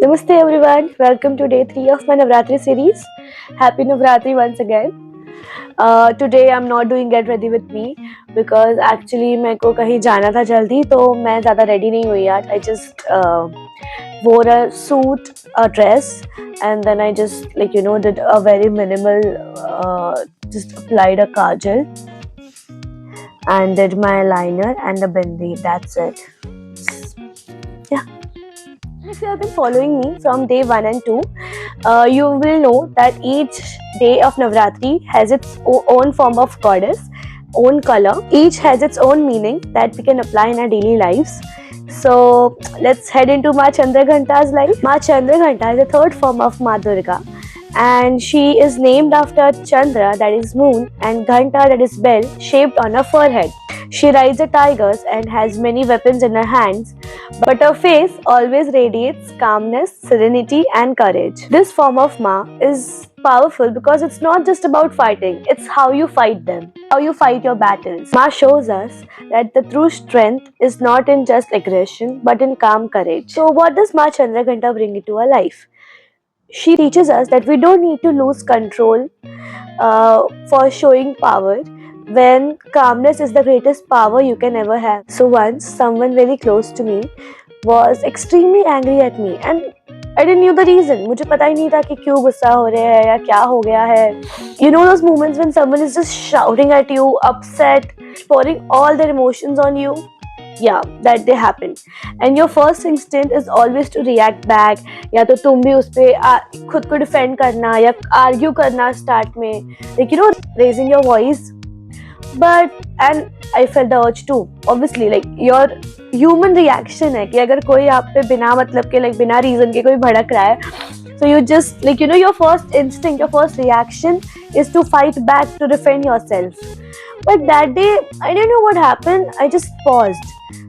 Namaste everyone, welcome to day 3 of my Navratri series. Happy Navratri once again. Today I'm not doing get ready with me because actually मेरे को कहीं जाना था जल्दी तो मैं ज़्यादा ready नहीं हुई यार. I just wore a suit, a dress and then I just did a very minimal, just applied a kajal and did my liner and a bindi. That's it. Yeah. If you have been following me from day 1 and 2, you will know that each day of Navratri has its own form of goddess, own color. Each has its own meaning that we can apply in our daily lives. So let's head into Ma Chandraghanta's life. Ma Chandraghanta is the third form of Ma Durga, and she is named after Chandra, that is moon, and Ghanta, that is bell, shaped on her forehead. She rides a tiger and has many weapons in her hands, but her face always radiates calmness, serenity, and courage. This form of Ma is powerful because it's not just about fighting, it's how you fight them, how you fight your battles. Ma shows us that the true strength is not in just aggression, but in calm courage. So, what does Ma Chandraghanta bring into our life? She teaches us that we don't need to lose control for showing power, when calmness is the greatest power you can ever have. So once someone very close to me was extremely angry at me and I didn't knew the reason. मुझे पता ही नहीं था कि क्यों गुस्सा हो रहे हैं या क्या हो गया है. You know those moments when someone is just shouting at you, upset, pouring all their emotions on you? Yeah, that they happen. And your first instinct is always to react back. या तो तुम भी उस पे खुद को defend करना या argue करना start में. Like raising your voice. And I felt the urge too. Obviously, like your human reaction है कि अगर कोई आप पे बिना मतलब के बिना reason के कोई भड़क रहा है, so you just your first instinct, your first reaction is to fight back, to defend yourself. But that day, I didn't know what happened. I just paused.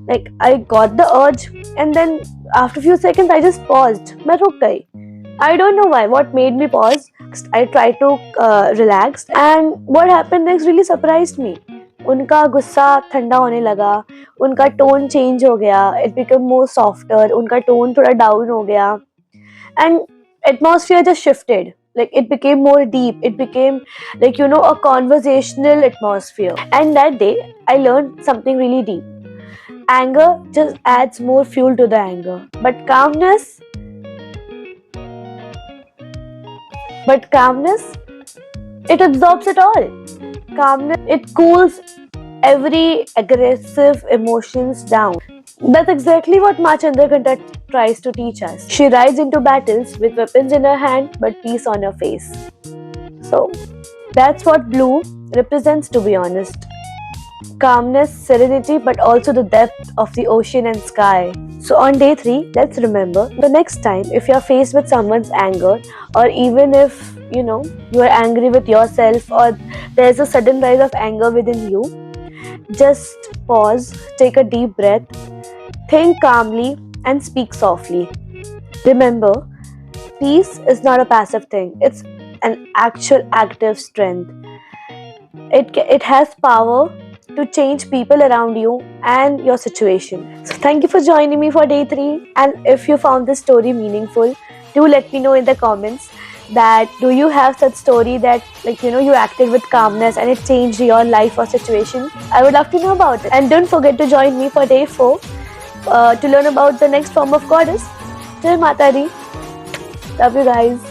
Like I got the urge, and then after a few seconds, I just paused. मैं रुक गई. I don't know why. What made me pause? I tried to relax, and what happened next really surprised me. उनका गुस्सा ठंडा होने लगा, उनका tone change हो गया, it became more softer, उनका टोन थोड़ा डाउन हो गया, and atmosphere just shifted. Like it became more deep. It became a conversational atmosphere. And that day, I learned something really deep. Anger just adds more fuel to the anger, but calmness, it absorbs it all. Calmness, it cools every aggressive emotions down. That's exactly what Ma Chandraghanta tries to teach us. She rides into battles with weapons in her hand but peace on her face. So, that's what blue represents, to be honest. Calmness, serenity, but also the depth of the ocean and sky. So on day 3, let's remember the next time if you're faced with someone's anger, or even if you are angry with yourself or there's a sudden rise of anger within you, just pause, take a deep breath, think calmly and speak softly. Remember, peace is not a passive thing, it's an actual active strength. It has power to change people around you and your situation. So thank you for joining me for day 3, and if you found this story meaningful, do let me know in the comments that do you have such story that you acted with calmness and it changed your life or situation. I would love to know about it. And don't forget to join me for day 4 to learn about the next form of goddess. Jai Mata Di. Love you guys.